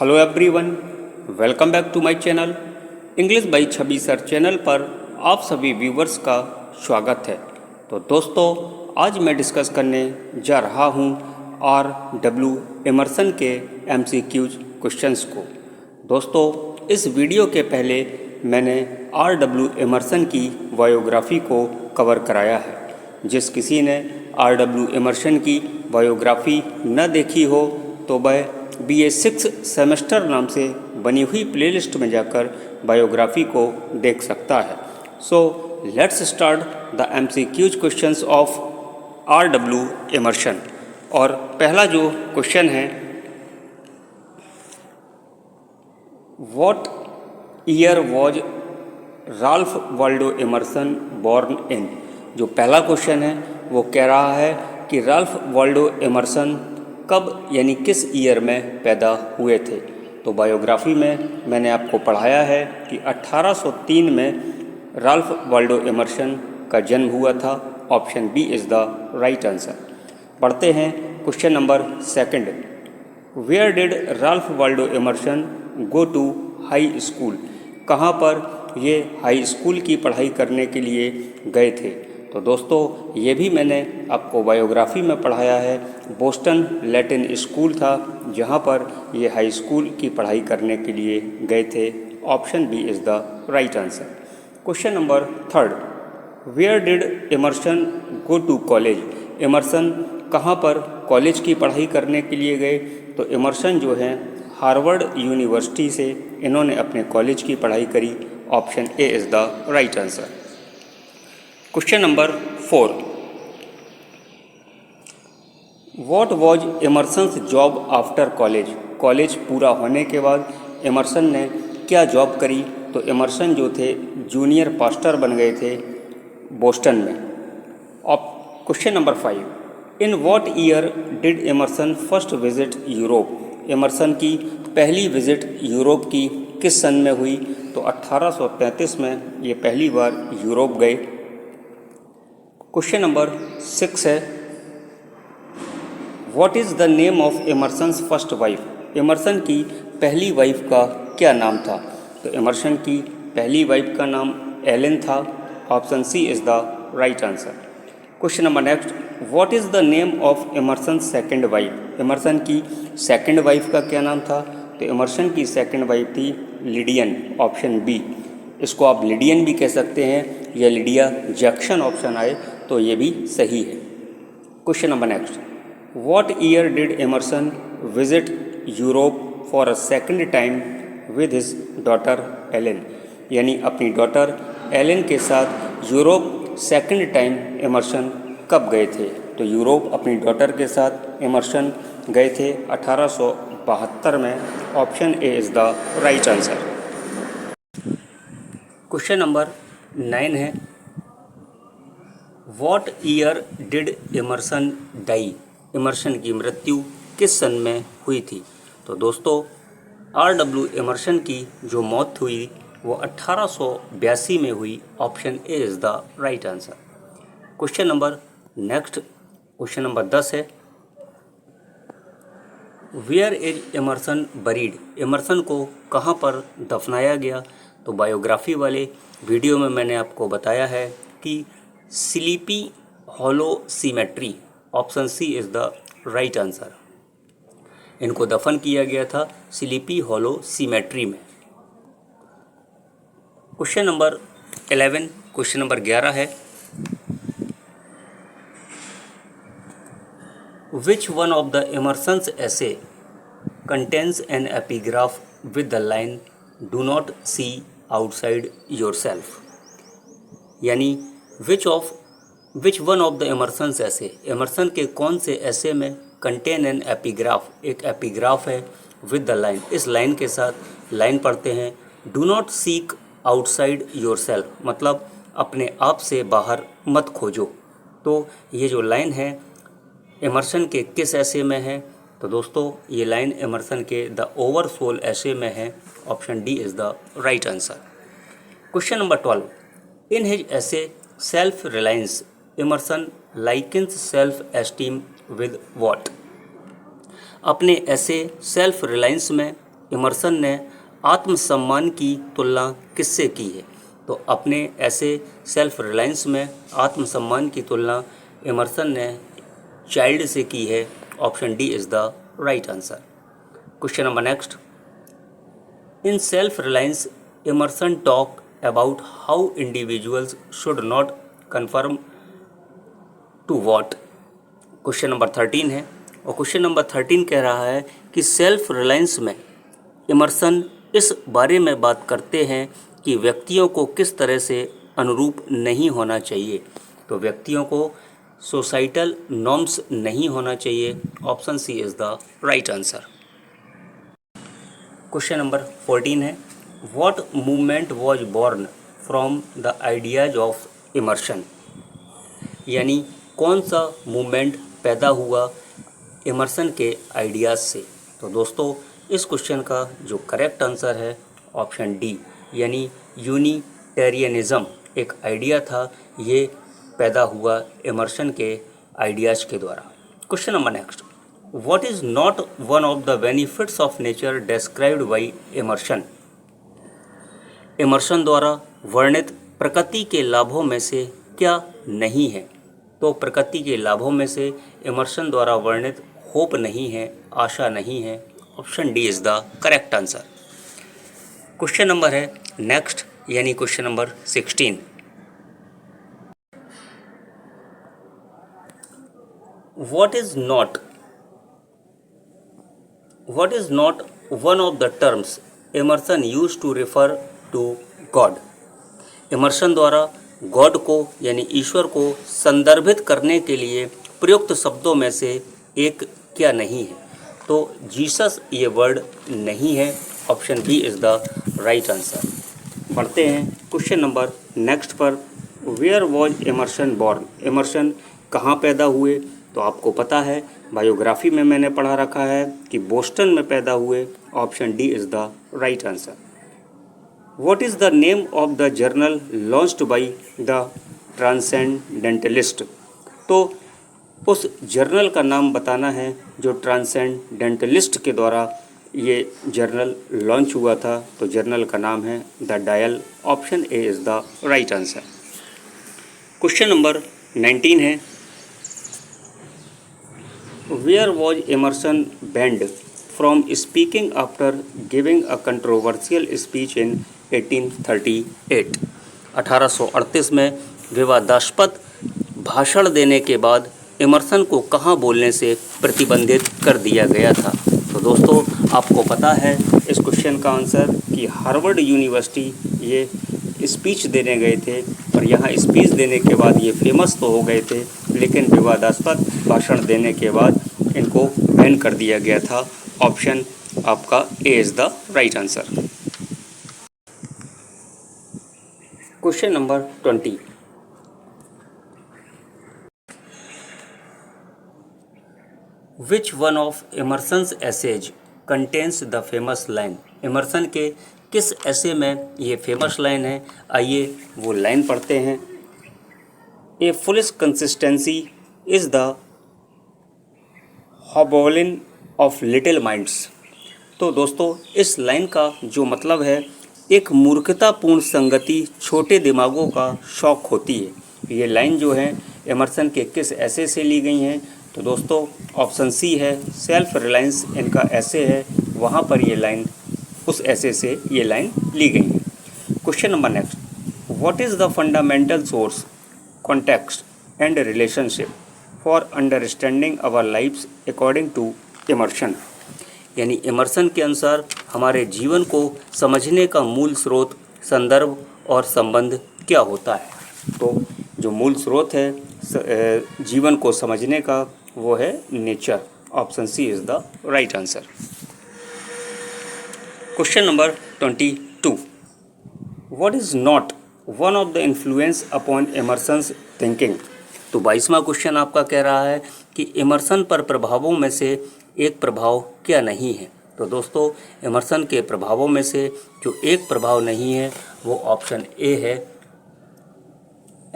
Hello everyone, welcome back to my channel English by Chhavi sir channel पर आप सभी viewers का स्वागत है। तो दोस्तों, आज मैं डिस्कस करने जा रहा हूं R.W. एमर्सन के MCQs क्वेश्चंस को। दोस्तों, इस वीडियो के पहले मैंने R.W. एमर्सन की बायोग्राफी को कवर कराया है। जिस किसी ने R.W. एमर्सन की बायोग्राफी न देखी हो तो वह BA 6 सेमेस्टर नाम से बनी हुई प्लेलिस्ट में जाकर बायोग्राफी को देख सकता है। So let's start the MCQs questions of R.W. Emerson. और पहला जो क्वेश्चन है, what year was Ralph Waldo Emerson born in. जो पहला क्वेश्चन है वो कह रहा है कि राल्फ वाल्डो एमर्सन कब यानी किस ईयर में पैदा हुए थे। तो बायोग्राफी में मैंने आपको पढ़ाया है कि 1803 में राल्फ वाल्डो एमर्सन का जन्म हुआ था। Option B is the right answer. पढ़ते हैं question number second. Where did Ralph Waldo Emerson go to high school. कहाँ पर ये हाई स्कूल की पढ़ाई करने के लिए गए थे। तो दोस्तों, ये भी मैंने आपको बायोग्राफी में पढ़ाया है। बोस्टन लैटिन स्कूल था जहाँ पर ये हाई स्कूल की पढ़ाई करने के लिए गए थे। Option B is the right answer. Question number third. Where did Emerson go to college. Emerson कहाँ पर कॉलेज की पढ़ाई करने के लिए गए। तो एमर्सन जो है हार्वर्ड यूनिवर्सिटी से इन्होंने अपने कॉलेज की पढ़ाई करी। Option A is the right answer. Question number 4। What was Emerson's job after college. College पूरा होने के बाद एमर्सन ने क्या जॉब करी। तो एमर्सन जो थे जूनियर पास्टर बन गए थे बोस्टन में। Question number 5। In what year did Emerson first visit Europe. Emerson की पहली विजिट यूरोप की किस सन में हुई। तो 1833 में ये पहली बार यूरोप गए। क्वेश्चन नंबर 6 है, what is the name of Emerson's first wife. Emerson की पहली वाइफ का क्या नाम था। तो एमर्सन की पहली वाइफ का नाम एलन था। Option C is the right answer. Question number next. What is the name of Emerson second wife. Emerson की सेकंड वाइफ का क्या नाम था। तो एमर्सन की सेकंड वाइफ थी लिडियन। Option B. इसको आप लिडियन भी कह सकते हैं या लिडिया जैक्सन ऑप्शन आए तो ये भी सही है। Question number next. What year did Emerson visit Europe for a second time with his daughter Ellen. यानी अपनी डॉटर एलन के साथ यूरोप सेकंड टाइम एमर्सन कब गए थे। तो यूरोप अपनी डॉटर के साथ एमर्सन गए थे 1872 में। Option A is the right answer. Question number 9 है, what year did Emerson die. Emerson की मृत्यु किस सन में हुई थी। तो दोस्तों, R.W. एमर्सन की जो मौत हुई वो 1882 में हुई। Option A is the right answer. Question number next, question number 10 है, where is Emerson buried. Emerson को कहाँ पर दफनाया गया। तो बायोग्राफी वाले वीडियो में मैंने आपको बताया है कि sleepy hollow cemetery. Option C is the right answer. इनको दफन किया गया था स्लीपी हॉलो सीमेट्री में। क्वेश्चन नंबर 11, क्वेश्चन नंबर 11 है, which one of the Emerson's essay contains an epigraph with the line do not see outside yourself. यानी which one of the Emerson's essay. Emerson के कौन से essay में contain an epigraph, एक epigraph है with the line, इस line के साथ लाइन पढ़ते हैं do not seek outside yourself, मतलब अपने आप से बाहर मत खोजो। तो ये जो लाइन है एमर्सन के किस ऐसे में है। तो दोस्तों, ये लाइन एमर्सन के द ओवरसोल ऐसे में है। Option D is the right answer. Question number 12। In his essay self reliance Emerson likens self esteem with what. अपने ऐसे सेल्फ रिलायंस में इमर्सन ने आत्मसम्मान की तुलना किससे की है? तो अपने ऐसे सेल्फ रिलायंस में आत्मसम्मान की तुलना इमर्सन ने चाइल्ड से की है। Option D is the right answer. Question number next, in self reliance Emerson talk about how individuals should not conform to what. Question number 13 है और क्वेश्चन नंबर 13 कह रहा है कि सेल्फ रिलायंस में इमर्सन इस बारे में बात करते हैं कि व्यक्तियों को किस तरह से अनुरूप नहीं होना चाहिए। तो व्यक्तियों को सोसाइटल नॉर्म्स नहीं होना चाहिए। Option C is the right answer. Question number 14 है, what movement was born from the ideas of Emerson. यानी कौन सा मूवमेंट पैदा हुआ इमर्सन के आइडियाज़ से। तो दोस्तों इस क्वेश्चन का जो करेक्ट आंसर है ऑप्शन डी, यानी यूनिटेरियनिज्म एक आइडिया था, ये पैदा हुआ इमर्सन के आइडियाज़ के द्वारा। Question number next, what is not one of the benefits of nature described by Emerson. Emerson द्वारा वर्णित प्रकृति के लाभों में से क्या नहीं है। तो प्रकृति के लाभों में से इमर्सन द्वारा वर्णित होप नहीं है, आशा नहीं है। Option D is the correct answer. Question number है नेक्स्ट, यानी question number 16, what is not one of the terms Emerson use to refer to God. Emerson द्वारा गॉड को यानी ईश्वर को संदर्भित करने के लिए प्रयुक्त शब्दों में से एक क्या नहीं है। तो जीसस ये वर्ड नहीं है। Option B is the right answer. बढ़ते हैं क्वेश्चन नंबर नेक्स्ट पर, where was Emerson born. Emerson कहाँ पैदा हुए। तो आपको पता है, बायोग्राफी में मैंने पढ़ा रखा है कि बोस्टन में पैदा हुए। Option D is the right answer. What is the name of the journal launched by the transcendentalist. तो उस जर्नल का नाम बताना है जो ट्रांसेंडेंटलिस्ट के द्वारा ये जर्नल लॉन्च हुआ था। तो जर्नल का नाम है the Dial. Option A is the right answer. Question number 19 है, where was Emerson banned from speaking after giving a controversial speech in 1838। 1838 में विवादास्पद भाषण देने के बाद इमर्सन को कहाँ बोलने से प्रतिबंधित कर दिया गया था। तो दोस्तों आपको पता है इस क्वेश्चन का आंसर कि हार्वर्ड यूनिवर्सिटी ये स्पीच देने गए थे और यहाँ स्पीच देने के बाद ये फेमस तो हो गए थे, लेकिन विवादास्पद भाषण देने के बाद इनको बैन कर दिया गया था। ऑप्शन आपका A is the right answer. Question number 20, which one of Emerson's essays contains the famous line. Emerson के किस ऐसे में ये फेमस लाइन है। आइए वो लाइन पढ़ते हैं। A foolish consistency is the hobgoblin of little minds. तो दोस्तों इस लाइन का जो मतलब है, एक मूर्खतापूर्ण संगति छोटे दिमागों का शौक होती है। ये लाइन जो है इमर्सन के किस ऐसे से ली गई हैं। तो दोस्तों ऑप्शन सी है, सेल्फ रिलायंस इनका ऐसे है, वहाँ पर ये लाइन उस ऐसे से ये लाइन ली गई है। Question number next, what is the fundamental source context and relationship for understanding our lifes according to Emerson. यानी इमर्सन के अनुसार हमारे जीवन को समझने का मूल स्रोत, संदर्भ और संबंध क्या होता है। तो जो मूल स्रोत है जीवन को समझने का वो है nature. Option C is the right answer. Question number 22, what is not one of the influence upon Emerson's thinking. तो 22वां क्वेश्चन आपका कह रहा है कि इमर्सन पर प्रभावों में से एक प्रभाव क्या नहीं है। तो दोस्तों इमर्सन के प्रभावों में से जो एक प्रभाव नहीं है वो ऑप्शन ए है,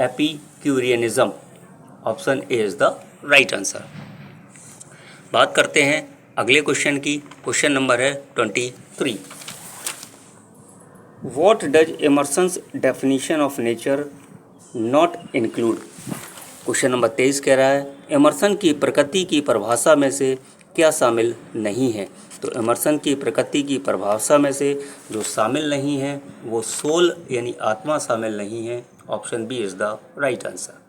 Epicureanism. Option A is the right answer. बात करते हैं अगले क्वेश्चन की क्वेश्चन नंबर है 23। What does Emerson's definition of nature not include. Question number 23 कह रहा है एमर्सन की प्रकृति की परिभाषा में से क्या शामिल नहीं है। तो एमर्सन की प्रकृति की परिभाषा में से जो शामिल नहीं है वो सोल यानी आत्मा शामिल नहीं है। Option B is the right answer.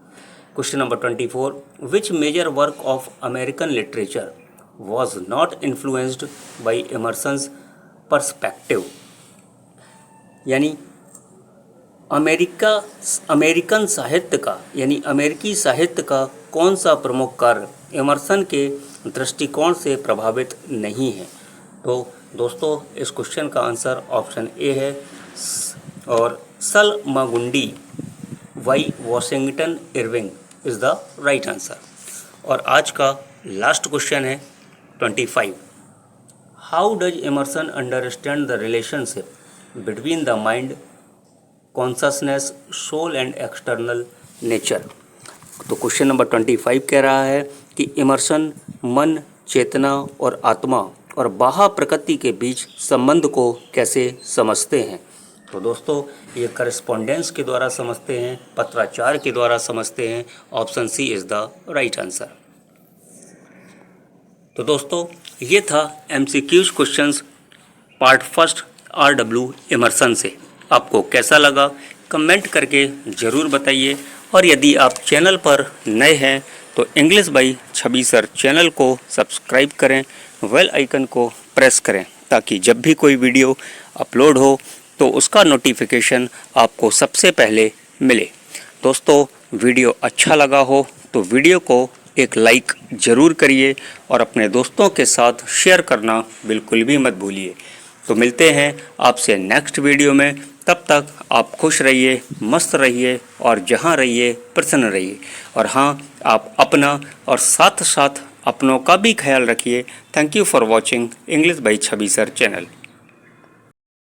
Question number 24। Which major work of American literature was not influenced by Emerson's perspective. यानी अमेरिकन साहित्य का यानी अमेरिकी साहित्य का कौन सा प्रमुख कार्य एमर्सन के दृष्टिकोण से प्रभावित नहीं है। तो दोस्तों इस क्वेश्चन का आंसर ऑप्शन ए है और Salmagundi by Washington Irving is the right answer. और आज का लास्ट क्वेश्चन है 25। How does Emerson understand the relationship between the mind consciousness soul and external nature. तो क्वेश्चन नंबर 25 कह रहा है कि एमर्सन मन, चेतना और आत्मा और बाह्य प्रकृति के बीच संबंध को कैसे समझते हैं। तो दोस्तों ये करस्पॉन्डेंस के द्वारा समझते हैं, पत्राचार के द्वारा समझते हैं। Option C is the right answer. तो दोस्तों ये था MCQs questions part first RW Emerson से। आपको कैसा लगा कमेंट करके ज़रूर बताइए और यदि आप चैनल पर नए हैं तो English by Chhavi sir channel को सब्सक्राइब करें, बेल आइकन को प्रेस करें ताकि जब भी कोई वीडियो अपलोड हो तो उसका नोटिफिकेशन आपको सबसे पहले मिले। दोस्तों वीडियो अच्छा लगा हो तो वीडियो को एक लाइक ज़रूर करिए और अपने दोस्तों के साथ शेयर करना बिल्कुल भी मत भूलिए। तो मिलते हैं आपसे नेक्स्ट वीडियो में। तब तक आप खुश रहिए, मस्त रहिए और जहाँ रहिए प्रसन्न रहिए। और हाँ, आप अपना और साथ साथ अपनों का भी ख्याल रखिए। Thank you for watching English by Chhavi sir channel.